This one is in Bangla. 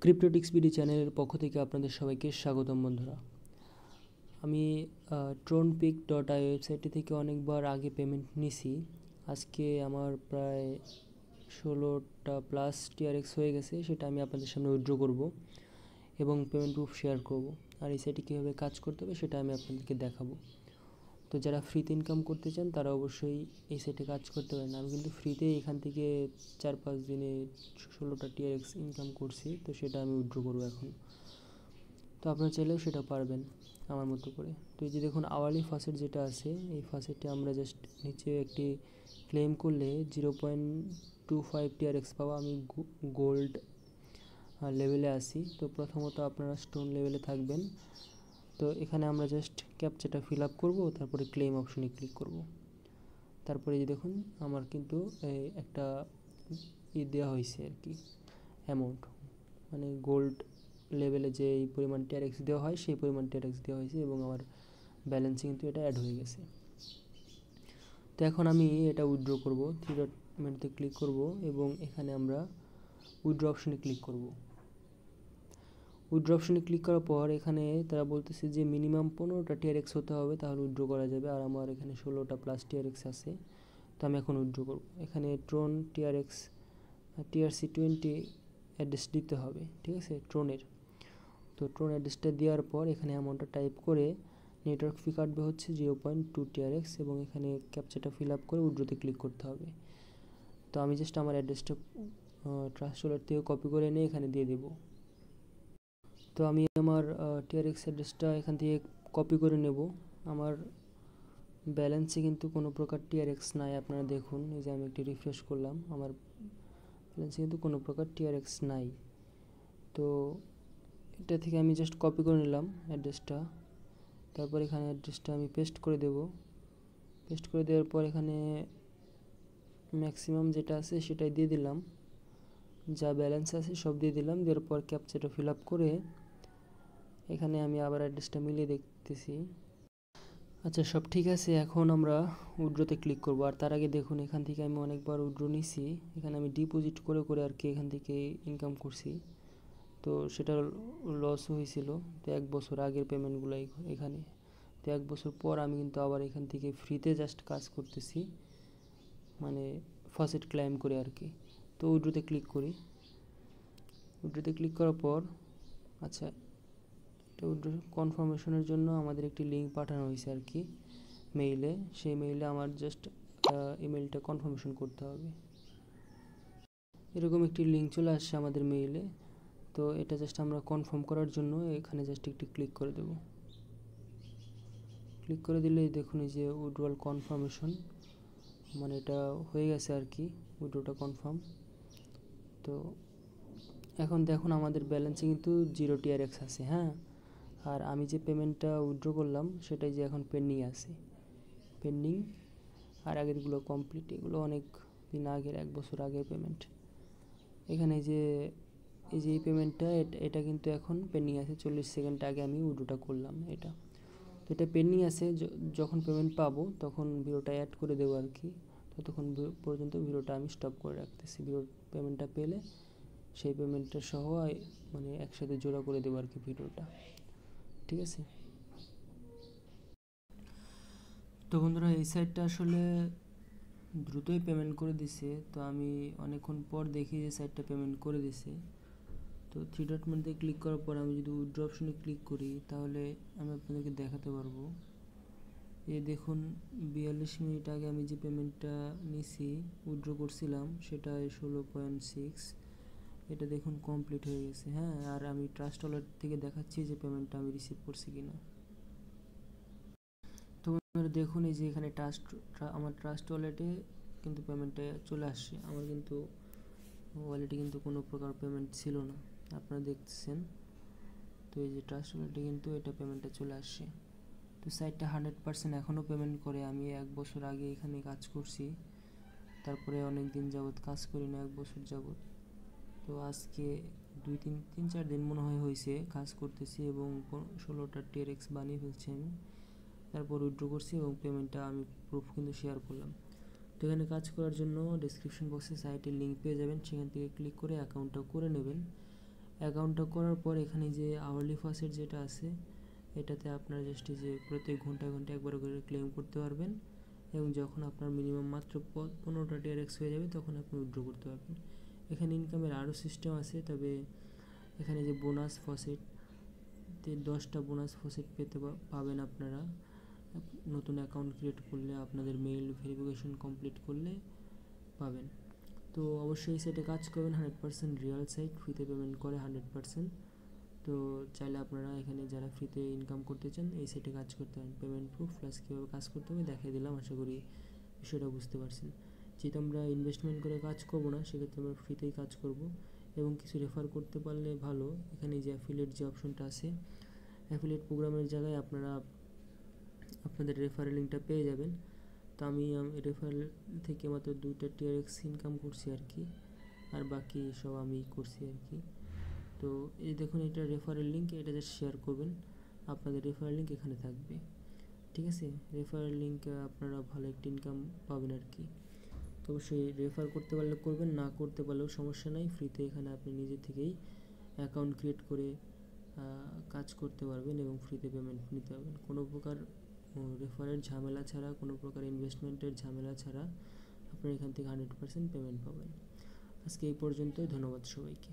ক্রিপ্টোটিক্স বিডি চ্যানেলের পক্ষ থেকে আপনাদের সবাইকে স্বাগতম বন্ধুরা। আমি tronpic.io ওয়েবসাইটটি থেকে অনেকবার আগে পেমেন্ট নিছি। আজকে আমার প্রায় 16টা প্লাস টিআরএক্স হয়ে গেছে, সেটা আমি আপনাদের সামনে উইথড্র করব এবং পেমেন্ট প্রুফ শেয়ার করব। আর এই সাইটে কীভাবে কাজ করতে হবে সেটা আমি আপনাদেরকে দেখাবো। তো যারা ফ্রিতে ইনকাম করতে চান তারা অবশ্যই এই সাইটে কাজ করতে পারেন। আমি কিন্তু ফ্রিতে এখান থেকে 4-5 দিনে 16টা টিআরএক্স ইনকাম করছি, তো সেটা আমি উইথড্র করবো এখন। তো আপনারা চাইলেও সেটা পারবেন আমার মতো করে। তো এই যে দেখুন আওয়ারলি ফাসেট যেটা আছে, এই ফাসেটে আমরা জাস্ট নিচে একটি ক্লেম করলে 0.25 টিআরএক্স পাওয়া। আমি গোল্ড লেভেলে আসি। তো প্রথমত আপনারা স্টোন লেভেলে থাকবেন। তো এখানে আমরা জাস্ট ক্যাপচাটা ফিল আপ করবো, তারপরে ক্লেম অপশনে ক্লিক করব। তারপরে যে দেখুন আমার কিন্তু একটা দেওয়া হয়েছে আর কি, অ্যামাউন্ট, মানে গোল্ড লেভেলে যে এই পরিমাণ টিআরএক্স দেওয়া হয় সেই পরিমাণ টিআরএক্স দেওয়া হয়েছে এবং আমার ব্যালেন্সে কিন্তু এটা অ্যাড হয়ে গেছে। তো এখন আমি এটা উইথড্র করব। 3 ডট মেনুতে ক্লিক করব এবং এখানে আমরা উইথড্র অপশনে ক্লিক করব। উইথড্র অপশনে ক্লিক করার পর এখানে তারা বলতেছে যে মিনিমাম 15টা টিআরএক্স হতে হবে, তাহলে উইথড্র করা যাবে। আর আমার এখানে 16টা প্লাস টিআরএক্স আছে, তো আমি এখন উইথড্র করব। এখানে ট্রন টিআরএক্স TRC20 অ্যাড্রেস দিতে হবে, ঠিক আছে, ট্রনের। তো ট্রন অ্যাড্রেসটা দেওয়ার পর এখানে অ্যামাউন্টটা টাইপ করে নেটওয়ার্ক ফি কাটবে হচ্ছে 0.2 টিআরএক্স এবং এখানে ক্যাপচাটা ফিল আপ করে উইথড্রোতে ক্লিক করতে হবে। তো আমি জাস্ট আমার অ্যাড্রেসটা ট্রাস্ট ওয়ালেট থেকে কপি করে নিয়ে এখানে দিয়ে দেব। তো আমি আমার টিআরএক্স অ্যাড্রেসটা এখান থেকে কপি করে নেব। আমার ব্যালেন্সে কিন্তু কোনো প্রকার টিআরএক্স নাই, আপনারা দেখুন। এই যে আমি একটি রিফ্রেশ করলাম, আমার ব্যালেন্সে কিন্তু কোনো প্রকার টিআরএক্স নাই। তো এটা থেকে আমি জাস্ট কপি করে নিলাম অ্যাড্রেসটা। তারপর এখানে অ্যাড্রেসটা আমি পেস্ট করে দেব। পেস্ট করে দেওয়ার পর এখানে ম্যাক্সিমাম যেটা আছে সেটাই দিয়ে দিলাম, যা ব্যালেন্স আছে সব দিয়ে দিলাম। দেওয়ার পর ক্যাপচাটা ফিল আপ করে এখানে আমি আবার অ্যাড্রেসটা মিলিয়ে দেখতেছি। আচ্ছা, সব ঠিক আছে। এখন আমরা উইথড্রোতে ক্লিক করব। আর তার আগে দেখুন এখান থেকে আমি অনেকবার উইথড্রো নিছি। এখানে আমি ডিপোজিট করে করে আর কি এখান থেকে ইনকাম করছি, তো সেটা লসও হয়েছিল। তো 1 বছর আগের পেমেন্টগুলো এখানে। তো 1 বছর পর আমি কিন্তু আবার এখান থেকে ফ্রিতে জাস্ট কাজ করতেছি, মানে ফার্স্ট ক্লাইম করে আর কি। তো উইথড্রোতে ক্লিক করি। উইথড্রোতে ক্লিক করার পর আচ্ছা, এটা উইথড্রো কনফার্মেশনের জন্য আমাদের একটি লিঙ্ক পাঠানো হয়েছে আর কি মেইলে। সেই মেইলে আমার জাস্ট ইমেলটা কনফার্মেশন করতে হবে। এরকম একটি লিঙ্ক চলে আসছে আমাদের মেইলে। তো এটা জাস্ট আমরা কনফার্ম করার জন্য এখানে জাস্ট একটি ক্লিক করে দেব। ক্লিক করে দিলেই দেখুন এই যে উইথড্রয়াল কনফার্মেশন, মানে এটা হয়ে গেছে আর কি, উইথড্রটা কনফার্ম। তো এখন দেখুন আমাদের ব্যালেন্সে কিন্তু 0 টিআরএক্স আছে, হ্যাঁ। আর আমি যে পেমেন্টটা উইথড্র করলাম সেটাই যে এখন পেন্ডিং আছে, পেন্ডিং। আর আগেরগুলো কমপ্লিট, এগুলো অনেক দিন আগের, 1 বছর আগের পেমেন্ট। এখানে যে এই পেমেন্টটা এটা কিন্তু এখন পেন্ডিং আছে। 40 সেকেন্ড আগে আমি উইথড্রটা করলাম এটা। তো এটা পেন্ডিং আছে, যখন পেমেন্ট পাবো তখন ভিডিওটা অ্যাড করে দেবো আর কি। ততক্ষণ পর্যন্ত ভিডিওটা আমি স্টপ করে রাখতেছি। পেমেন্টটা পেলে সেই পেমেন্টটা সহ মানে একসাথে জোড়া করে দেবো আর কি ভিডিওটা, ঠিক আছে। তো বন্ধুরা, এই সাইটটা আসলে দ্রুতই পেমেন্ট করে দিছে। তো আমি অনেকক্ষণ পর দেখি যে সাইটটা পেমেন্ট করে দিছে। তো 3 ডট মেনুতে ক্লিক করার পর আমি যদি উইথড্র অপশনে ক্লিক করি তাহলে আমি আপনাদেরকে দেখাতে পারবো। এই দেখুন 42 মিনিট আগে আমি যে পেমেন্টটা নিছি, উইথড্র করছিলাম, সেটা 16.6। এটা দেখুন কমপ্লিট হয়ে গেছে, হ্যাঁ। আর আমি ট্রাস্ট ওয়ালেট থেকে দেখাচ্ছি যে পেমেন্টটা আমি রিসিভ করছি কিনা। তো দেখুন এই যে এখানে আমার ট্রাস্ট ওয়ালেটে কিন্তু পেমেন্টটা চলে আসছে। আমার কিন্তু ওয়ালেটে কিন্তু কোনো প্রকার পেমেন্ট ছিল না, আপনারা দেখতেছেন। তো এই যে ট্রাস্ট ওয়ালেটে কিন্তু এটা পেমেন্টটা চলে আসছে। তো সাইটটা 100% এখনও পেমেন্ট করে। আমি 1 বছর আগে এখানে কাজ করছি, তারপরে অনেক দিন যাবৎ কাজ করি না, 1 বছর যাবৎ। তো আজকে 3-4 দিন মনে হয়েছে কাজ করতেছি এবং 16টা টিআরএক্স বানিয়ে ফেলছি আমি। তারপর উইথড্র করছি এবং পেমেন্টটা আমি প্রুফ কিন্তু শেয়ার করলাম। তো এখানে কাজ করার জন্য ডেসক্রিপশন বক্সে সাইটের লিঙ্ক পেয়ে যাবেন, সেখান থেকে ক্লিক করে অ্যাকাউন্টটা করে নেবেন অ্যাকাউন্টটা করার পর এখানে যে আওয়ারলি ফাসের যেটা আছে এটাতে আপনারা জাস্ট যে প্রত্যেক ঘন্টায় ঘন্টায় একবার করে ক্লেম করতে পারবেন এবং যখন আপনার মিনিমাম মাত্র 15টা টিআরএক্স হয়ে যাবে তখন আপনি উইথড্র করতে পারবেন। এখানে ইনকামের আরও সিস্টেম আছে, তবে এখানে যে বোনাস ফসেট 10টা বোনাস ফসেট পাবেন আপনারা নতুন অ্যাকাউন্ট ক্রিয়েট করলে, আপনাদের মেইল ভেরিফিকেশন কমপ্লিট করলে পাবেন। তো অবশ্যই এই সাইটে কাজ করবেন, 100% রিয়েল সাইট, ফ্রিতে পেমেন্ট করে 100%। তো চাইলে আপনারা এখানে যারা ফ্রিতে ইনকাম করতে চান এই সাইটে কাজ করতে পারেন। পেমেন্ট প্রুফ প্লাস কীভাবে কাজ করতে হবে দেখিয়ে দিলাম, আশা করি বিষয়টা বুঝতে পারছেন। যেহেতু আমরা ইনভেস্টমেন্ট করে কাজ করব না, সেক্ষেত্রে আমরা ফ্রিতেই কাজ করব এবং কিছু রেফার করতে পারলে ভালো। এখানে যে অ্যাফিলিয়েট যে অপশনটা আছে, অ্যাফিলিয়েট প্রোগ্রামের জায়গায় আপনারা আপনাদের রেফারেল লিঙ্কটা পেয়ে যাবেন। তো আমি রেফারেল থেকে মাত্র 2টা টিআরএক্স ইনকাম করছি আর কি, আর বাকি সব আমি করছি আর কি। তো এই দেখুন এটা রেফারেল লিঙ্ক, এটা জাস্ট শেয়ার করবেন, আপনাদের রেফারেল লিঙ্ক এখানে থাকবে, ঠিক আছে। রেফারেল লিঙ্ক আপনারা ভালো একটা ইনকাম পাবেন আর কি। তো অবশ্যই রেফার করতে পারলে করবেন, না করতে পারলেও সমস্যা নাই, ফ্রিতে এখানে আপনি নিজে থেকেই অ্যাকাউন্ট ক্রিয়েট করে কাজ করতে পারবেন এবং ফ্রিতে পেমেন্ট নিতে পারবেন। কোনো প্রকার রেফারের ঝামেলা ছাড়া, কোনো প্রকার ইনভেস্টমেন্টের ঝামেলা ছাড়া আপনারা এখান থেকে 100% পেমেন্ট পাবেন। আজকে এই পর্যন্তই, ধন্যবাদ সবাইকে।